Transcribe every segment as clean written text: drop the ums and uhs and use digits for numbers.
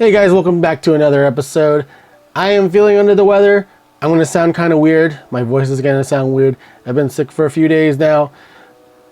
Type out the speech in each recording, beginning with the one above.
Hey guys, welcome back to another episode. I am feeling under the weather. I'm going to sound kind of weird. My voice is going to sound weird. I've been sick for a few days now,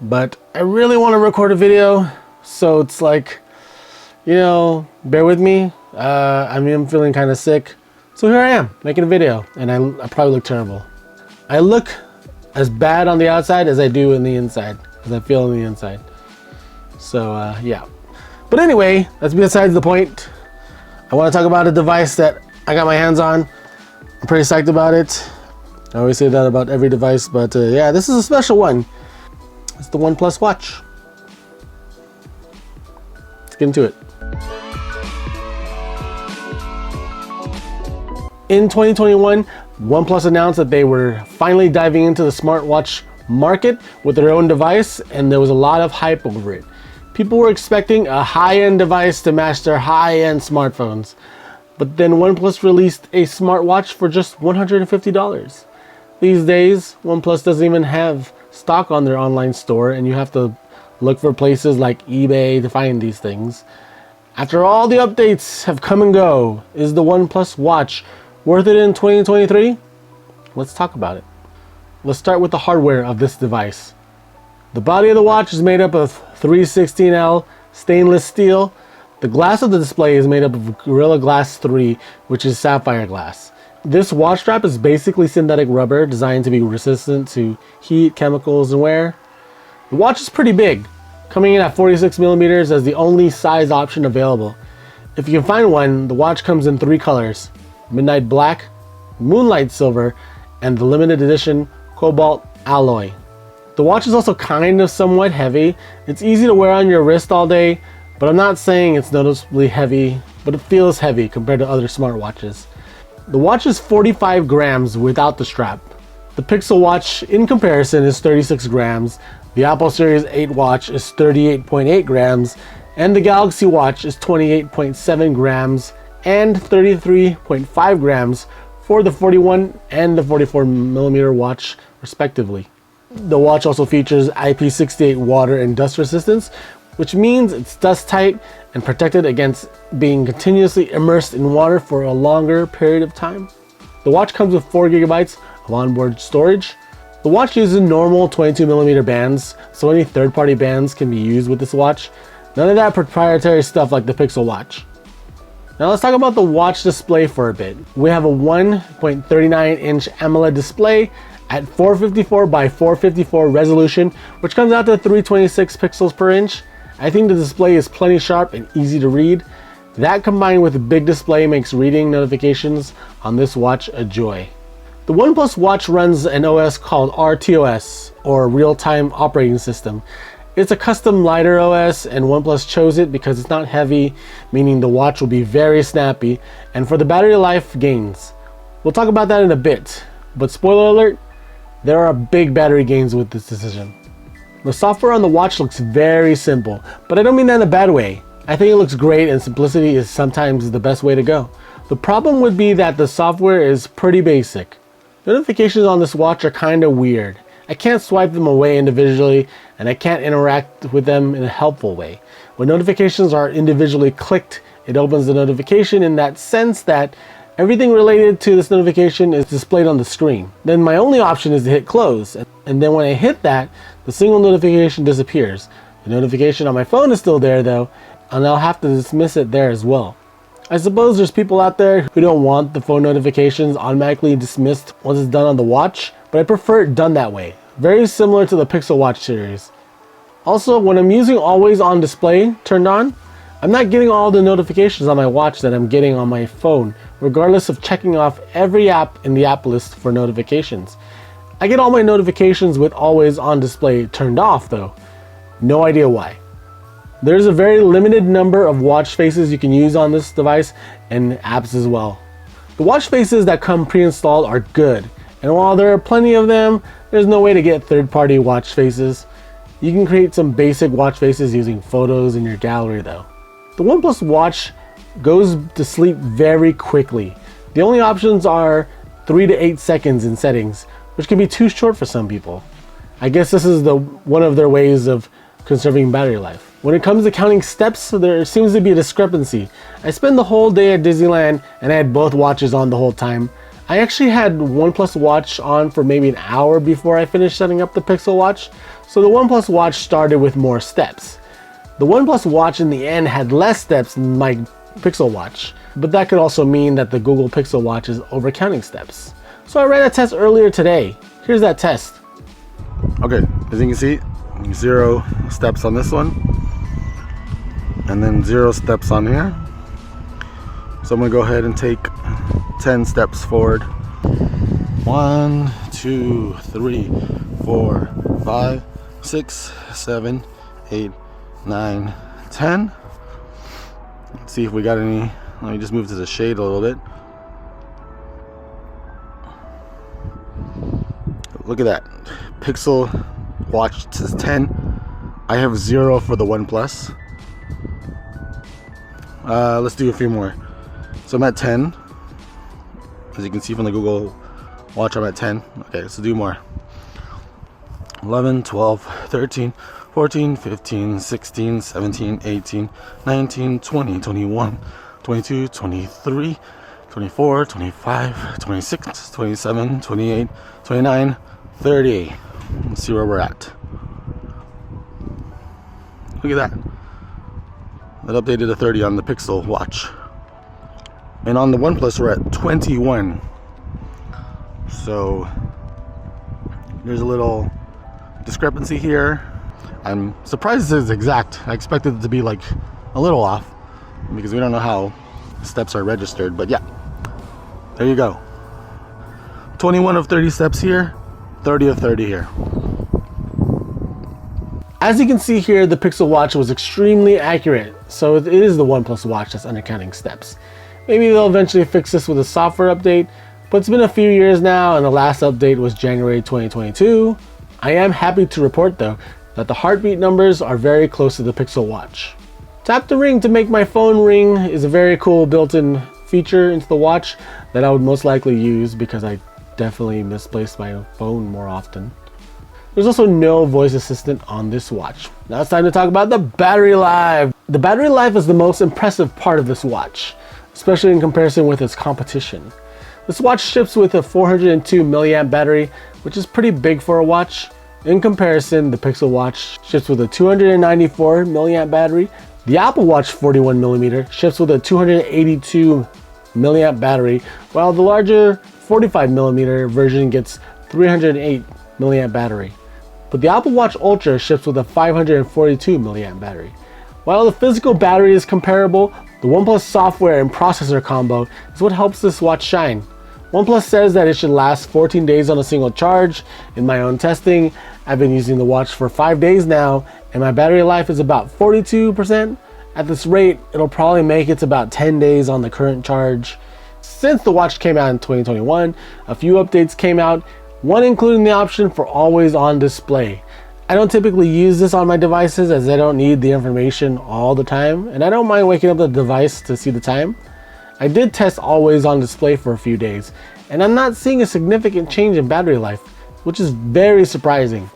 but I really want to record a video. So it's like, bear with me. I'm feeling kind of sick. So here I am making a video, and I probably look terrible. I look as bad on the outside as I do in the inside, as I feel on the inside. So yeah. But anyway, that's besides the point. I want to talk about a device that I got my hands on. I'm pretty psyched about it. I always say that about every device, but yeah, this is a special one. It's the OnePlus Watch. Let's get into it. In 2021, OnePlus announced that they were finally diving into the smartwatch market with their own device, and there was a lot of hype over it. People were expecting a high-end device to match their high-end smartphones. But then OnePlus released a smartwatch for just $150. These days, OnePlus doesn't even have stock on their online store, and you have to look for places like eBay to find these things. After all the updates have come and go, is the OnePlus Watch worth it in 2023? Let's talk about it. Let's start with the hardware of this device. The body of the watch is made up of 316L stainless steel. The glass of the display is made up of Gorilla Glass 3, which is sapphire glass. This watch strap is basically synthetic rubber designed to be resistant to heat, chemicals, and wear. The watch is pretty big, coming in at 46 millimeters as the only size option available. If you can find one, the watch comes in 3 colors: Midnight Black, Moonlight Silver, and the limited edition Cobalt Alloy. The watch is also kind of somewhat heavy. It's easy to wear on your wrist all day, but I'm not saying it's noticeably heavy, but it feels heavy compared to other smartwatches. The watch is 45 grams without the strap. The Pixel Watch, in comparison, is 36 grams. The Apple Series 8 watch is 38.8 grams, and the Galaxy Watch is 28.7 grams and 33.5 grams for the 41 and the 44 millimeter watch, respectively. The watch also features IP68 water and dust resistance, which means it's dust tight and protected against being continuously immersed in water for a longer period of time. The watch comes with 4 gigabytes of onboard storage. The watch uses normal 22mm bands, so any third-party bands can be used with this watch. None of that proprietary stuff like the Pixel Watch. Now let's talk about the watch display for a bit. We have a 1.39-inch AMOLED display at 454 by 454 resolution, which comes out to 326 pixels per inch. I think the display is plenty sharp and easy to read. That combined with a big display makes reading notifications on this watch a joy. The OnePlus Watch runs an OS called RTOS, or Real-Time Operating System. It's a custom lighter OS, and OnePlus chose it because it's not heavy, meaning the watch will be very snappy, and for the battery life gains. We'll talk about that in a bit, but spoiler alert, there are big battery gains with this decision. The software on the watch looks very simple, but I don't mean that in a bad way. I think it looks great, and simplicity is sometimes the best way to go. The problem would be that the software is pretty basic. Notifications on this watch are kind of weird. I can't swipe them away individually, and I can't interact with them in a helpful way. When notifications are individually clicked, it opens the notification in that sense that everything related to this notification is displayed on the screen. Then my only option is to hit close, and then when I hit that, the single notification disappears. The notification on my phone is still there though, and I'll have to dismiss it there as well. I suppose there's people out there who don't want the phone notifications automatically dismissed once it's done on the watch, but I prefer it done that way. Very similar to the Pixel Watch series. Also, when I'm using always on display turned on, I'm not getting all the notifications on my watch that I'm getting on my phone, regardless of checking off every app in the app list for notifications. I get all my notifications with always on display turned off though. No idea why. There's a very limited number of watch faces you can use on this device and apps as well. The watch faces that come pre-installed are good, and while there are plenty of them, there's no way to get third-party watch faces. You can create some basic watch faces using photos in your gallery though. The OnePlus Watch goes to sleep very quickly. The only options are 3 to 8 seconds in settings, which can be too short for some people. I guess this is one of their ways of conserving battery life. When it comes to counting steps, there seems to be a discrepancy. I spent the whole day at Disneyland and I had both watches on the whole time. I actually had OnePlus Watch on for maybe an hour before I finished setting up the Pixel Watch, so the OnePlus Watch started with more steps. The OnePlus Watch in the end had less steps than my Pixel Watch, but that could also mean that the Google Pixel Watch is overcounting steps. So I ran a test earlier today. Here's that test. Okay, as you can see, 0 steps on this one, and then 0 steps on here. So I'm gonna go ahead and take 10 steps forward. 1, 2, 3, 4, 5, 6, 7, 8, 9, 10. Let's see if we got any. Let me just move to the shade a little bit. Look at that. Pixel Watch says 10. I have 0 for the OnePlus. Let's do a few more. So I'm at 10. As you can see from the Google Watch, I'm at 10. Okay, let's do more. 11, 12, 13, 14, 15, 16, 17, 18, 19, 20, 21, 22, 23, 24, 25, 26, 27, 28, 29, 30. Let's see where we're at. Look at that. That updated to 30 on the Pixel Watch. And on the OnePlus, we're at 21. So there's a little discrepancy here. I'm surprised it's exact. I expected it to be like a little off because we don't know how steps are registered. But yeah, there you go. 21 of 30 steps here, 30 of 30 here. As you can see here, the Pixel Watch was extremely accurate, so it is the OnePlus Watch that's undercounting steps. Maybe they'll eventually fix this with a software update, but it's been a few years now and the last update was January 2022. I am happy to report though that the heartbeat numbers are very close to the Pixel Watch. Tap the ring to make my phone ring is a very cool built-in feature into the watch that I would most likely use because I definitely misplace my phone more often. There's also no voice assistant on this watch. Now it's time to talk about the battery life. The battery life is the most impressive part of this watch, especially in comparison with its competition. This watch ships with a 402 milliamp battery, which is pretty big for a watch. In comparison, the Pixel Watch ships with a 294 milliamp battery. The Apple Watch 41mm ships with a 282 milliamp battery, while the larger 45mm version gets 308 milliamp battery. But the Apple Watch Ultra ships with a 542 milliamp battery. While the physical battery is comparable, the OnePlus software and processor combo is what helps this watch shine. OnePlus says that it should last 14 days on a single charge. In my own testing, I've been using the watch for 5 days now, and my battery life is about 42%. At this rate, it'll probably make it to about 10 days on the current charge. Since the watch came out in 2021, a few updates came out, one including the option for always on display. I don't typically use this on my devices as I don't need the information all the time, and I don't mind waking up the device to see the time. I did test always on display for a few days, and I'm not seeing a significant change in battery life, which is very surprising.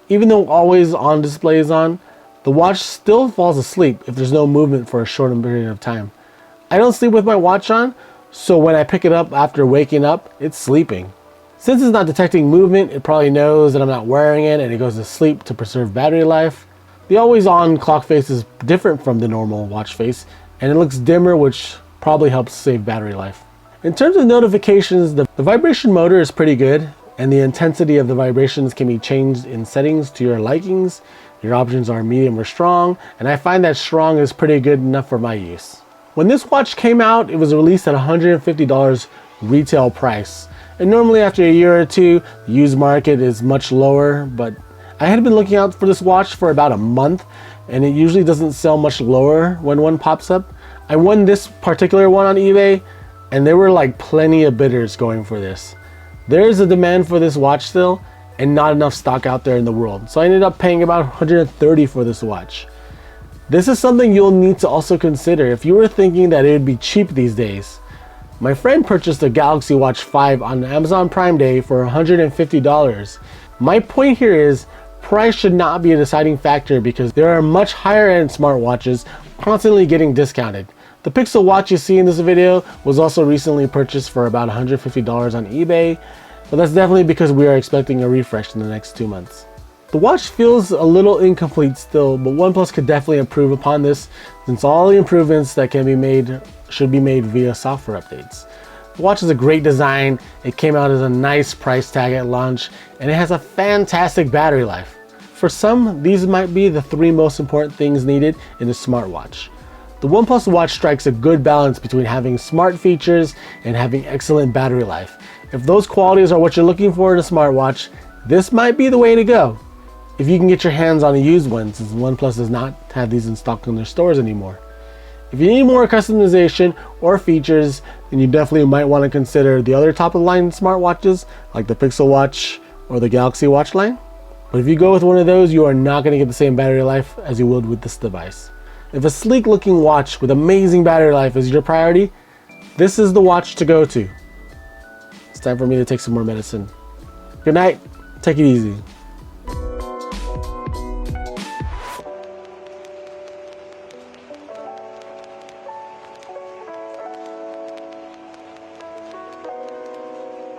Even though always on display is on, the watch still falls asleep if there's no movement for a short period of time. I don't sleep with my watch on, so when I pick it up after waking up, it's sleeping. Since it's not detecting movement, it probably knows that I'm not wearing it and it goes to sleep to preserve battery life. The always on clock face is different from the normal watch face, and it looks dimmer, which probably helps save battery life. In terms of notifications, the vibration motor is pretty good, and the intensity of the vibrations can be changed in settings to your likings. Your options are medium or strong, and I find that strong is pretty good enough for my use. When this watch came out, it was released at $150 retail price. And normally after a year or two, the used market is much lower, but I had been looking out for this watch for about a month, and it usually doesn't sell much lower when one pops up. I won this particular one on eBay, and there were like plenty of bidders going for this. There is a demand for this watch still, and not enough stock out there in the world. So I ended up paying about $130 for this watch. This is something you'll need to also consider if you were thinking that it would be cheap these days. My friend purchased a Galaxy Watch 5 on Amazon Prime Day for $150. My point here is price should not be a deciding factor because there are much higher end smartwatches constantly getting discounted. The Pixel Watch you see in this video was also recently purchased for about $150 on eBay, but that's definitely because we are expecting a refresh in the next 2 months. The watch feels a little incomplete still, but OnePlus could definitely improve upon this since all the improvements that can be made should be made via software updates. The watch is a great design, it came out as a nice price tag at launch, and it has a fantastic battery life. For some, these might be the 3 most important things needed in a smartwatch. The OnePlus Watch strikes a good balance between having smart features and having excellent battery life. If those qualities are what you're looking for in a smartwatch, this might be the way to go. If you can get your hands on a used one, since OnePlus does not have these in stock in their stores anymore. If you need more customization or features, then you definitely might want to consider the other top of the line smartwatches like the Pixel Watch or the Galaxy Watch line. But if you go with one of those, you are not going to get the same battery life as you would with this device. If a sleek looking watch with amazing battery life is your priority, this is the watch to go to. It's time for me to take some more medicine. Good night. Take it easy.